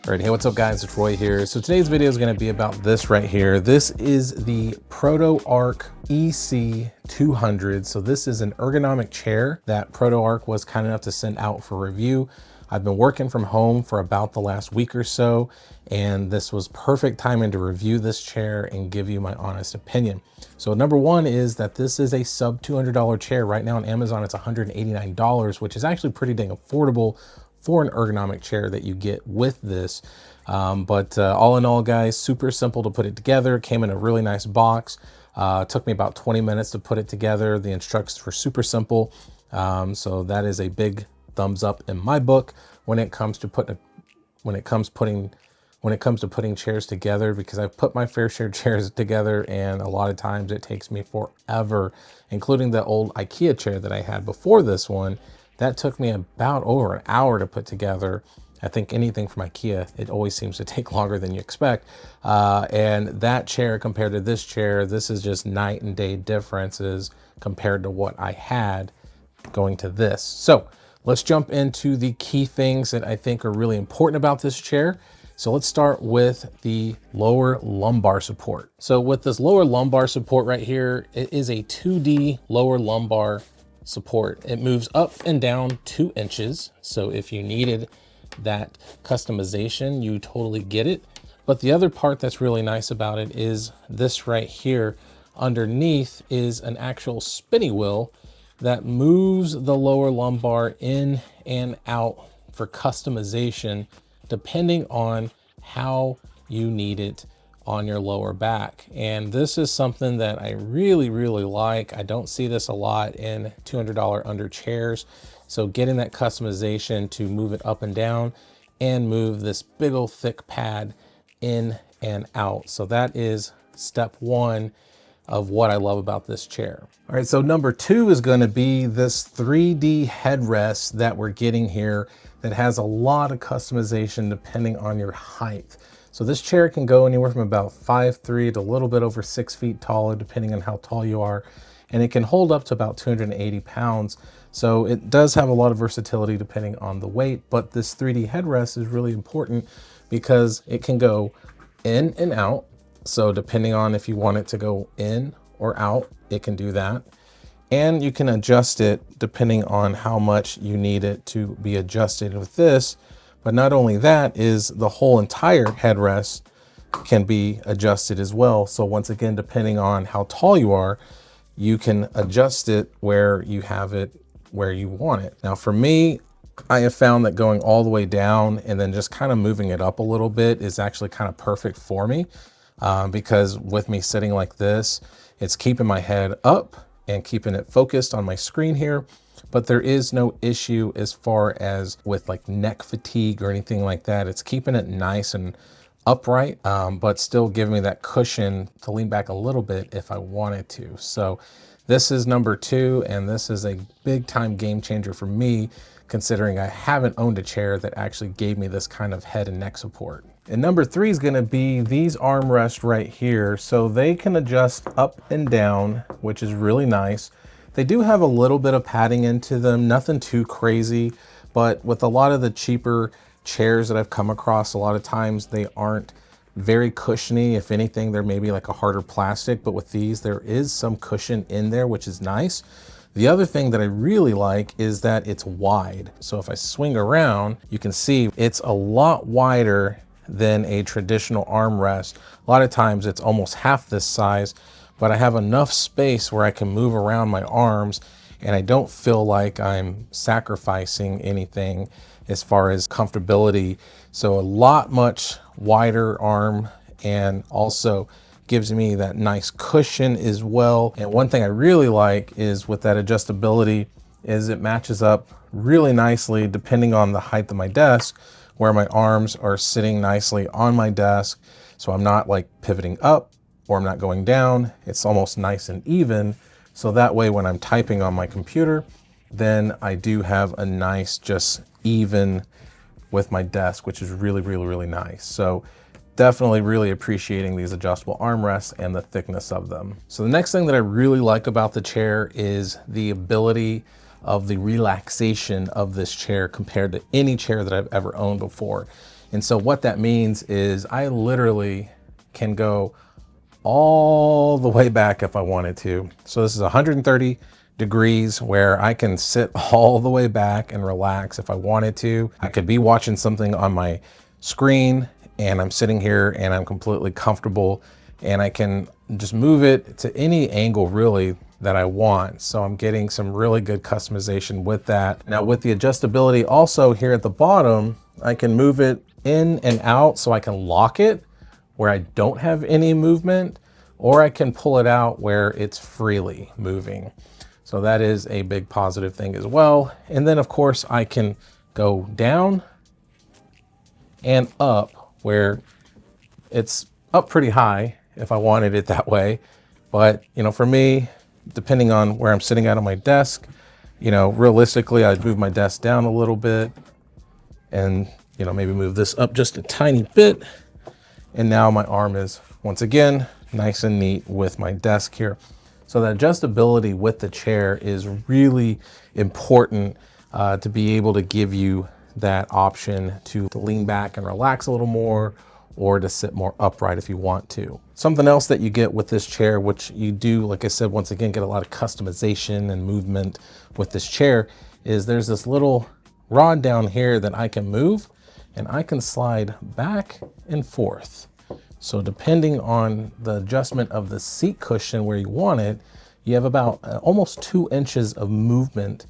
All right, hey, what's up guys? It's Roy here. So today's video is gonna be about this right here. This is the ProtoArc EC200. So this is an ergonomic chair that ProtoArc was kind enough to send out for review. I've been working from home for about the last week or so, and this was perfect timing to review this chair and give you my honest opinion. So number one is that this is a sub $200 chair. Right now on Amazon, it's $189, which is actually pretty dang affordable for an ergonomic chair that you get with this. All in all, guys, super simple to put it together. It came in a really nice box. Took me about 20 minutes to put it together. The instructions were super simple. So that is a big thumbs up in my book when it comes to putting chairs together, because I've put my fair share of chairs together and a lot of times it takes me forever, including the old IKEA chair that I had before this one. That took me about over an hour to put together. I think anything from IKEA, it always seems to take longer than you expect. And that chair compared to this chair, this is just night and day differences compared to what I had going to this. So let's jump into the key things that I think are really important about this chair. So let's start with the lower lumbar support. So with this lower lumbar support right here, it is a 2D lower lumbar support. It moves up and down 2 inches. So if you needed that customization, you totally get it. But the other part that's really nice about it is this right here. Underneath is an actual spinny wheel that moves the lower lumbar in and out for customization, depending on how you need it on your lower back. And this is something that I really like. I don't see this a lot in $200 under chairs. So getting that customization to move it up and down and move this big old thick pad in and out. So that is step one of what I love about this chair. All right, so number two is gonna be this 3D headrest that we're getting here that has a lot of customization depending on your height. So this chair can go anywhere from about 5'3" to a little bit over 6 feet taller, depending on how tall you are. And it can hold up to about 280 pounds. So it does have a lot of versatility depending on the weight, but this 3D headrest is really important because it can go in and out. So depending on if you want it to go in or out, it can do that. And you can adjust it depending on how much you need it to be adjusted with this. But not only that, is the whole entire headrest can be adjusted as well. So once again, depending on how tall you are, you can adjust it where you have it where you want it. Now for me, I have found that going all the way down and then just kind of moving it up a little bit is actually kind of perfect for me, because with me sitting like this, it's keeping my head up and keeping it focused on my screen here. But there is no issue as far as with like neck fatigue or anything like that. It's keeping it nice and upright, but still giving me that cushion to lean back a little bit if I wanted to. So this is number two, and this is a big time game changer for me, considering I haven't owned a chair that actually gave me this kind of head and neck support. And number three is gonna be these armrests right here. So they can adjust up and down, which is really nice. They do have a little bit of padding into them, nothing too crazy, but with a lot of the cheaper chairs that I've come across, a lot of times they aren't very cushiony. If anything, they're maybe like a harder plastic, but with these, there is some cushion in there, which is nice. The other thing that I really like is that it's wide. So if I swing around, you can see it's a lot wider than a traditional armrest. A lot of times it's almost half this size, but I have enough space where I can move around my arms and I don't feel like I'm sacrificing anything as far as comfortability. So a lot much wider arm, and also gives me that nice cushion as well. And one thing I really like is with that adjustability is it matches up really nicely depending on the height of my desk, where my arms are sitting nicely on my desk. So I'm not like pivoting up or I'm not going down. It's almost nice and even. So that way when I'm typing on my computer, then I do have a nice, just even with my desk, which is really nice. So definitely really appreciating these adjustable armrests and the thickness of them. So the next thing that I really like about the chair is the ability of the relaxation of this chair compared to any chair that I've ever owned before. And so what that means is I literally can go all the way back if I wanted to. So this is 130 degrees where I can sit all the way back and relax if I wanted to. I could be watching something on my screen and I'm sitting here and I'm completely comfortable, and I can just move it to any angle really that I want. So I'm getting some really good customization with that. Now with the adjustability also here at the bottom, I can move it in and out, so I can lock it where I don't have any movement, or I can pull it out where it's freely moving. So that is a big positive thing as well. And then of course I can go down and up where it's up pretty high if I wanted it that way. But you know, for me, depending on where I'm sitting at on my desk, you know, realistically, I'd move my desk down a little bit and, you know, maybe move this up just a tiny bit. And now my arm is once again nice and neat with my desk here. So the adjustability with the chair is really important to be able to give you that option to lean back and relax a little more, or to sit more upright if you want to. Something else that you get with this chair, which you do, like I said, once again, get a lot of customization and movement with this chair, is there's this little rod down here that I can move, and I can slide back and forth. So depending on the adjustment of the seat cushion where you want it, you have about almost 2 inches of movement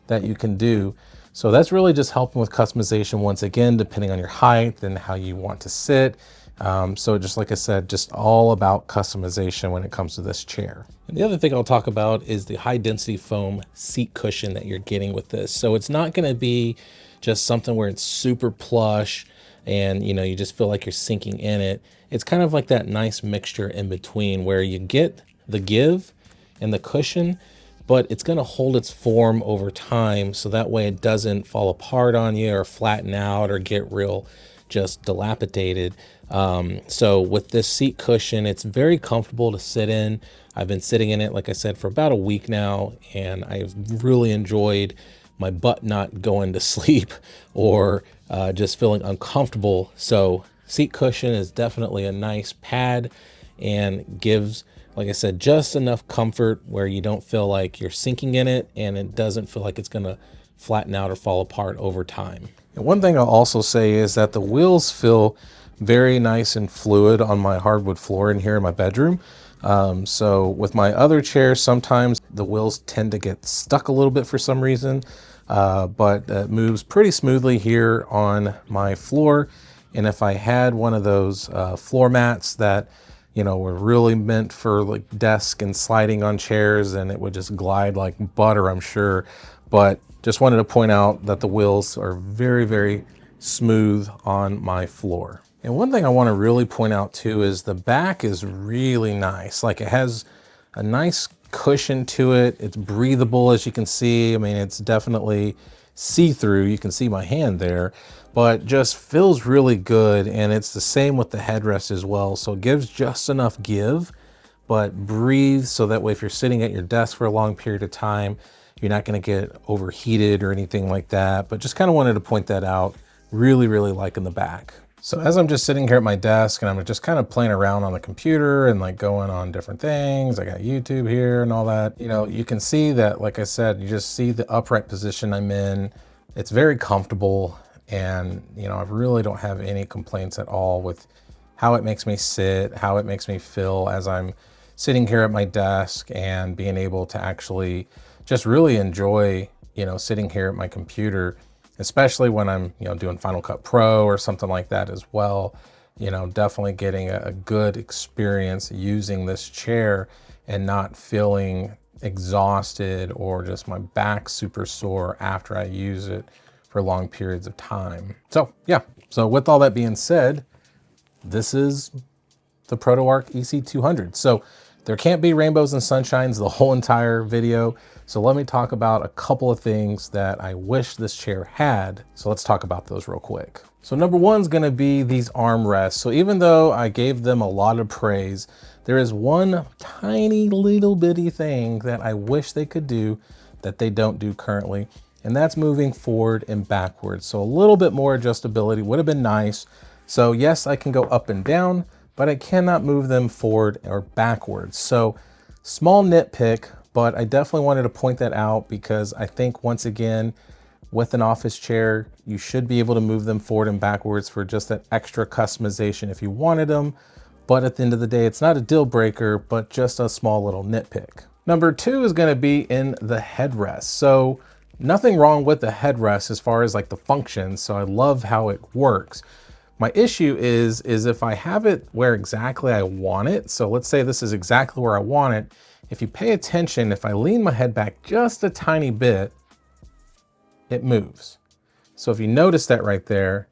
that you can do. So that's really just helping with customization once again, depending on your height and how you want to sit. So just like I said, just all about customization when it comes to this chair. And the other thing I'll talk about is the high density foam seat cushion that you're getting with this. So it's not going to be just something where it's super plush and you know, you just feel like you're sinking in it. It's kind of like that nice mixture in between where you get the give and the cushion, but it's going to hold its form over time, so that way it doesn't fall apart on you or flatten out or get real just dilapidated. So with this seat cushion, it's very comfortable to sit in. I've been sitting in it, like I said, for about a week now, and I've really enjoyed my butt not going to sleep or just feeling uncomfortable. So seat cushion is definitely a nice pad and gives, like I said, just enough comfort where you don't feel like you're sinking in it, and it doesn't feel like it's gonna flatten out or fall apart over time. And one thing I'll also say is that the wheels feel very nice and fluid on my hardwood floor in here in my bedroom. So with my other chairs, sometimes the wheels tend to get stuck a little bit for some reason, but it moves pretty smoothly here on my floor. And if I had one of those floor mats that, you know, were really meant for like desk and sliding on chairs, and it would just glide like butter, I'm sure. But just wanted to point out that the wheels are very, very smooth on my floor. And one thing I want to really point out too is the back is really nice. Like, it has a nice cushion to it. It's breathable, as you can see. I mean, it's definitely see-through. You can see my hand there, but just feels really good. And it's the same with the headrest as well. So it gives just enough give, but breathes, so that way if you're sitting at your desk for a long period of time, you're not going to get overheated or anything like that. But just kind of wanted to point that out. Really, really liking the back. So as I'm just sitting here at my desk and I'm just kind of playing around on the computer and like going on different things, I got YouTube here and all that, you know, you can see that, like I said, you just see the upright position I'm in. It's very comfortable, and, you know, I really don't have any complaints at all with how it makes me sit, how it makes me feel as I'm sitting here at my desk, and being able to actually just really enjoy, you know, sitting here at my computer, especially when I'm, you know, doing Final Cut Pro or something like that as well. You know, definitely getting a good experience using this chair and not feeling exhausted or just my back super sore after I use it for long periods of time. So yeah, so with all that being said, this is the ProtoArc EC200. So there can't be rainbows and sunshines the whole entire video. So let me talk about a couple of things that I wish this chair had. So let's talk about those real quick. So number one is going to be these armrests. So even though I gave them a lot of praise, there is one tiny little bitty thing that I wish they could do that they don't do currently. and that's moving forward and backwards. So a little bit more adjustability would have been nice. So yes, I can go up and down, but I cannot move them forward or backwards. So small nitpick, but I definitely wanted to point that out because I think once again, with an office chair, you should be able to move them forward and backwards for just that extra customization if you wanted them. But at the end of the day, it's not a deal breaker, but just a small little nitpick. Number two is gonna be in the headrest. So nothing wrong with the headrest as far as like the functions. So I love how it works. My issue is if I have it where exactly I want it. So let's say this is exactly where I want it. If you pay attention, if I lean my head back just a tiny bit, it moves. So if you notice that right there,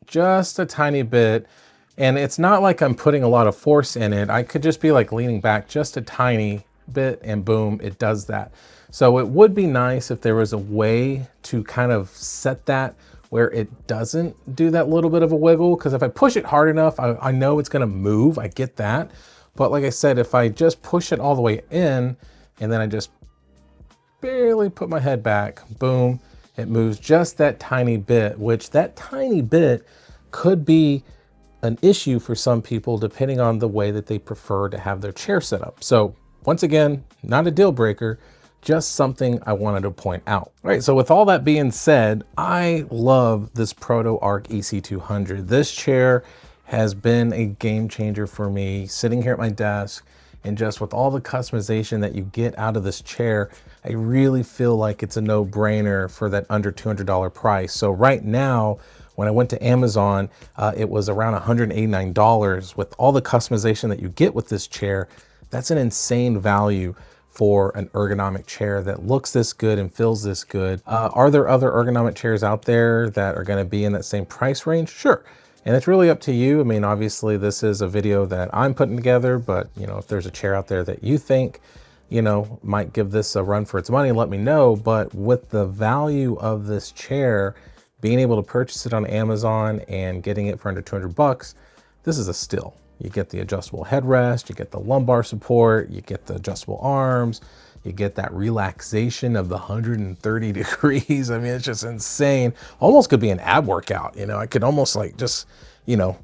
just a tiny bit, and it's not like I'm putting a lot of force in it. I could just be like leaning back just a tiny bit and boom, it does that. So it would be nice if there was a way to kind of set that where it doesn't do that little bit of a wiggle. Because if I push it hard enough, I know it's gonna move, I get that. But like I said, if I just push it all the way in and then I just barely put my head back, boom, it moves just that tiny bit, which that tiny bit could be an issue for some people depending on the way that they prefer to have their chair set up. So once again, not a deal breaker, just something I wanted to point out. All right, so with all that being said, I love this ProtoArc EC200. This chair has been a game changer for me, sitting here at my desk, and just with all the customization that you get out of this chair, I really feel like it's a no-brainer for that under $200 price. So right now, when I went to Amazon, it was around $189 with all the customization that you get with this chair. That's an insane value for an ergonomic chair that looks this good and feels this good. Are there other ergonomic chairs out there that are gonna be in that same price range? Sure. And it's really up to you. I mean, obviously this is a video that I'm putting together, but you know, if there's a chair out there that you think, you know, might give this a run for its money, let me know. But with the value of this chair, being able to purchase it on Amazon and getting it for under 200 bucks, this is a steal. You get the adjustable headrest, you get the lumbar support, you get the adjustable arms, you get that relaxation of the 130 degrees. I mean, it's just insane. Almost could be an ab workout. You know, I could almost like just, you know,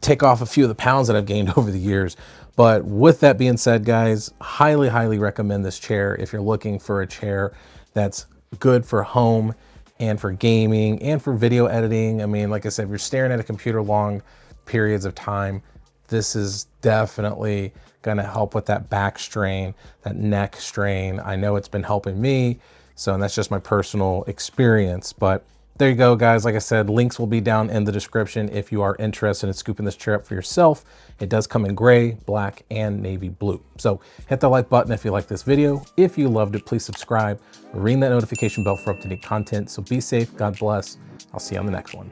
take off a few of the pounds that I've gained over the years. But with that being said, guys, highly, highly recommend this chair if you're looking for a chair that's good for home and for gaming and for video editing. I mean, like I said, if you're staring at a computer long periods of time, this is definitely gonna help with that back strain, that neck strain. I know it's been helping me, so and that's just my personal experience. But there you go, guys. Like I said, links will be down in the description if you are interested in scooping this chair up for yourself. It does come in gray, black, and navy blue. So hit the like button if you like this video. If you loved it, please subscribe, ring that notification bell for up-to-date content. So be safe, God bless. I'll see you on the next one.